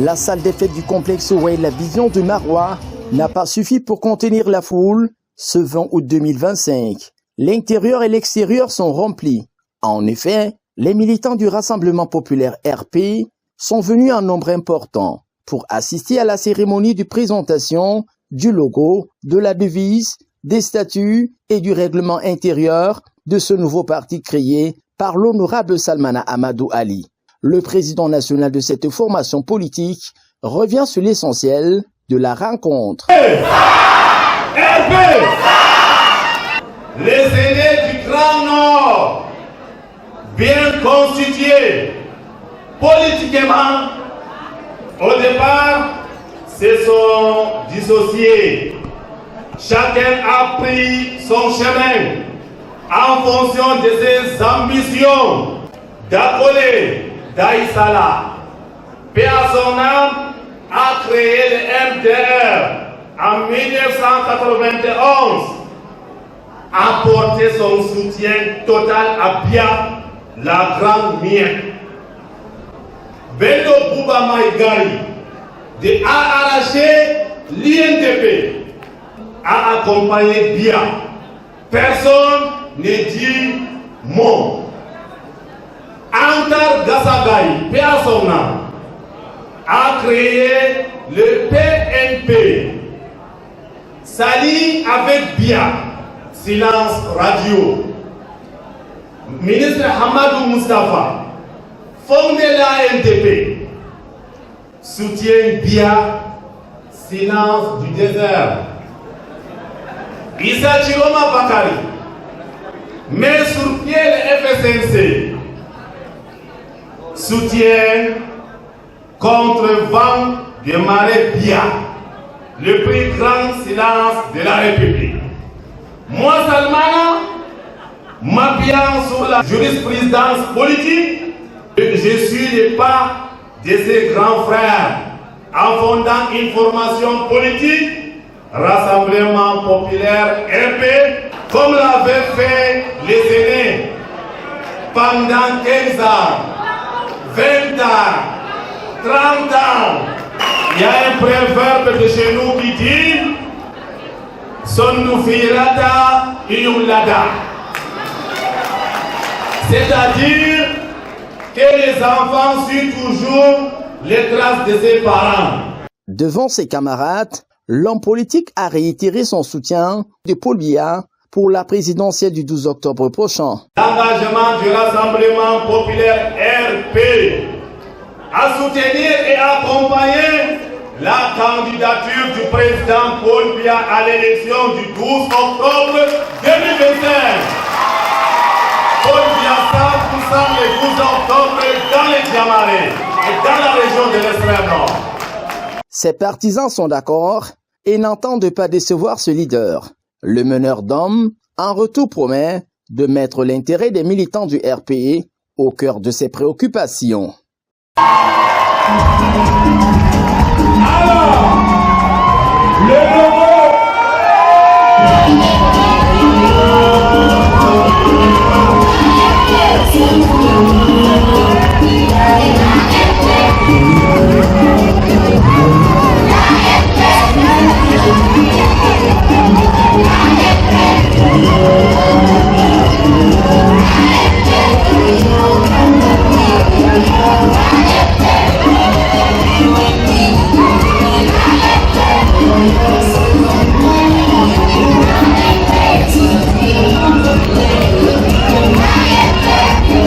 La salle des fêtes du complexe Way La Vision de Marois n'a pas suffi pour contenir la foule ce 20 août 2025. L'intérieur et l'extérieur sont remplis. En effet, les militants du Rassemblement populaire RP sont venus en nombre important pour assister à la cérémonie de présentation du logo, de la devise, des statuts et du règlement intérieur de ce nouveau parti créé par l'honorable Salmana Amadou Ali. Le président national de cette formation politique revient sur l'essentiel de la rencontre. RP, les aînés du Grand Nord, bien constitués politiquement, au départ, se sont dissociés. Chacun a pris son chemin en fonction de ses ambitions. D'Akole, d'Aïssala, paix à son âme, a créé le MDR en 1991, a apporté son soutien total à Bia, la grande mienne. Bello Bouba Maïgari a arraché l'INDP, a accompagné Bia. Personne ne dit mot. Antar Gassagaï, paix à son âme, a créé le PNP. Sali avec Bia, silence radio. Ministre Hamadou Mustafa, fondé la NDP, soutient Bia, silence du désert. Issa Chiroma Bakari met sur pied le FSNC, soutien contre vent de marée Bia, le plus grand silence de la République. Moi, Salmana, m'appuyant sur la jurisprudence politique, je suis le pas de ses grands frères en fondant une formation politique, Rassemblement populaire RP, comme l'avaient fait les aînés pendant 15 ans, 20 ans, 30 ans. Il y a un proverbe de chez nous qui dit Sonnu firata iyulada. C'est-à-dire que les enfants suivent toujours les traces de ses parents. Devant ses camarades, l'homme politique a réitéré son soutien de Paul Biya pour la présidentielle du 12 octobre prochain. L'engagement du Rassemblement populaire RP à soutenir et accompagner la candidature du président Paul Biya à l'élection du 12 octobre 2025. Paul Biya 100% le 12 octobre dans les Diamarés et dans la région de l'extrême nord. Ses partisans sont d'accord et n'entendent pas décevoir ce leader. Le meneur d'hommes, en retour, promet de mettre l'intérêt des militants du RPE au cœur de ses préoccupations. Alors, le